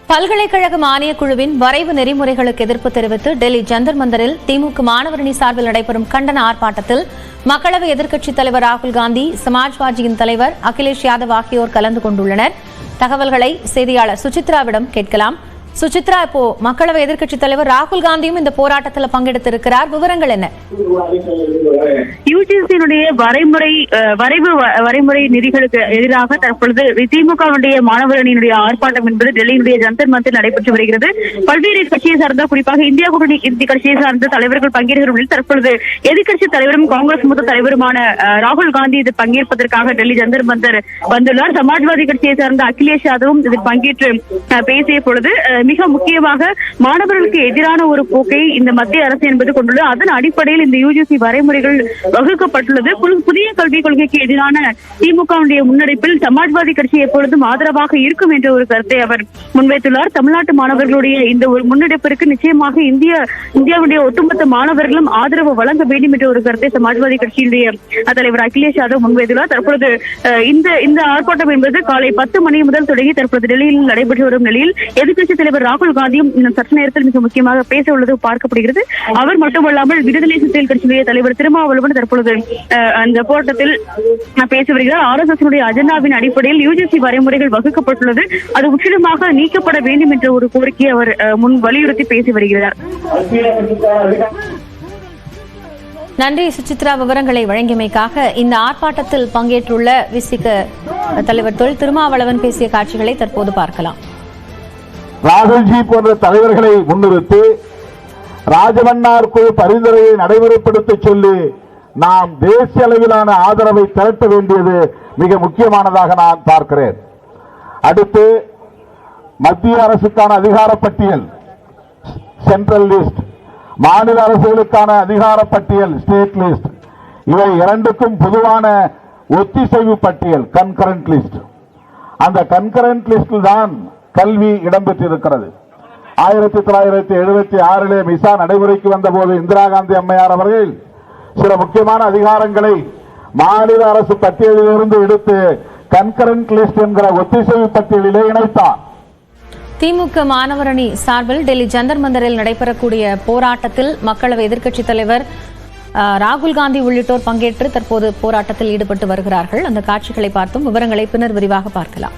பல்கலைக்கழக மானியக் குழுவின் வரைவு நெறிமுறைகளுக்கு எதிர்ப்பு தெரிவித்து டெல்லி ஜந்தர் மந்தரில் திமுக மாணவரணி சார்பில் நடைபெறும் கண்டன ஆர்ப்பாட்டத்தில் மக்களவை எதிர்க்கட்சித் தலைவர் ராகுல் காந்தி, சமாஜ்வாதியின் தலைவர் அகிலேஷ் யாதவ் ஆகியோர் கலந்து கொண்டுள்ளனர். தகவல்களை செய்தியாளர் சுசித்ராவிடம் கேட்கலாம். சுசித்ரா, இப்போ மக்களவை எதிர்க்கட்சித் தலைவர் ராகுல் காந்தியும் இந்த போராட்டத்தில் பங்கெடுத்திருக்கிறார். விவரங்கள் என்ன? யுஜிசியினுடைய வரைமுறை நெறிகளுக்கு எதிராக தற்பொழுது திமுகவுடைய மாணவர் அணியினுடைய ஆர்ப்பாட்டம் என்பது டெல்லியினுடைய ஜந்தர் மந்தில் நடைபெற்று வருகிறது. பல்வேறு கட்சியை சார்ந்த, குறிப்பாக இந்தியா கூட்டணி கட்சியை சார்ந்த தலைவர்கள் பங்கேற்கிற தற்பொழுது எதிர்க்கட்சித் தலைவரும் காங்கிரஸ் மூத்த தலைவருமான ராகுல் காந்தி இதில் பங்கேற்பதற்காக டெல்லி ஜந்தர் மந்தர் வந்துள்ளார். சமாஜ்வாதி கட்சியை சார்ந்த அகிலேஷ் யாதவும் இதில் பங்கேற்று பேசிய பொழுது மிக முக்கியமாக மாணவர்களுக்கு எதிரான ஒரு போக்கை இந்த மத்திய அரசு என்பது கொண்டுள்ளது. அதன் அடிப்படையில் இந்த யுஜிசி வரைமுறைகள் வகுக்கப்பட்டுள்ளது. புதிய கல்விக் கொள்கைக்கு எதிரான திமுகவுடைய முன்னெடுப்பில் சமாஜ்வாதி கட்சி எப்பொழுதும் ஆதரவாக இருக்கும் என்ற ஒரு கருத்தை அவர் முன்வைத்துள்ளார். தமிழ்நாட்டு மாணவர்களுடைய இந்த ஒரு முன்னெடுப்பிற்கு நிச்சயமாக இந்தியாவுடைய ஒட்டுமொத்த மாணவர்களும் ஆதரவு வழங்க வேண்டும் என்ற ஒரு கருத்தை சமாஜ்வாதி கட்சியினுடைய தலைவர் அகிலேஷ் யாதவ் முன்வைத்துள்ளார். தற்பொழுது இந்த ஆர்ப்பாட்டம் என்பது காலை 10 மணி முதல் தொடங்கி தற்பொழுது டெல்லியில் நடைபெற்று வரும் நிலையில் எதிர்க்கட்சித் தலைவர் ராகுல் காந்தியும் இன்னும் சற்று நேரத்தில் மிக முக்கியமாக பேச உள்ளது பார்க்கப்படுகிறது. அவர் மட்டுமல்லாமல் விடுதலை சிறுத்தைகள் கட்சியுடைய தலைவர் திருமாவளவன் தற்பொழுது அந்த போராட்டத்தில் பேசி வருகிறார். RSS அஜெண்டாவின் அடிப்படையில் யுஜிசி வரைமுறைகள் வகுக்கப்பட்டுள்ளது, அது முற்றிலுமாக நீக்கப்பட வேண்டும் என்ற ஒரு கோரிக்கையை அவர் முன் வலியுறுத்தி பேசி வருகிறார். நன்றி சுசித்ரா, விவரங்களை வழங்கியமைக்காக. இந்த ஆர்ப்பாட்டத்தில் பங்கேற்றுள்ள விசிக தலைவர் தொல் திருமாவளவன் பேசிய காட்சிகளை தற்போது பார்க்கலாம். ராகுல்ஜி போன்ற தலைவர்களை முன்னிறுத்தி ராஜவண்ணார் குழு பரிந்துரையை நடைமுறைப்படுத்த சொல்லி நாம் தேசிய அளவிலான ஆதரவை திரட்ட வேண்டியது மிக முக்கியமானதாக நான் பார்க்கிறேன். அடுத்து மத்திய அரசுக்கான அதிகார பட்டியல் சென்ட்ரல் லிஸ்ட், மாநில அரசுகளுக்கான அதிகார பட்டியல் ஸ்டேட் லிஸ்ட், இவை இரண்டுக்கும் பொதுவான ஒத்திசைவு பட்டியல் கன்கரண்ட் லிஸ்ட். அந்த கன்கரண்ட் லிஸ்டில் தான் கல்வி இடம்பெற்றிருக்கிறது. 1976 மிசா நடைமுறைக்கு வந்தபோது இந்திரா காந்தி அம்மையார் அவர்கள் சில முக்கியமான அதிகாரங்களை மாநில அரசு பட்டியலிலிருந்து எடுத்து கன்கரண்ட் லிஸ்ட் என்கிற ஒத்திசைவு பட்டியலிலே இணைத்தார். திமுக மாணவரணி சார்பில் டெல்லி ஜந்தர் மந்தரில் நடைபெறக்கூடிய போராட்டத்தில் மக்களவை எதிர்க்கட்சித் தலைவர் ராகுல் காந்தி உள்ளிட்டோர் பங்கேற்று தற்போது போராட்டத்தில் ஈடுபட்டு வருகிறார்கள். அந்த காட்சிகளை பார்த்தும் விவரங்களை பின்னர் விரிவாக பார்க்கலாம்.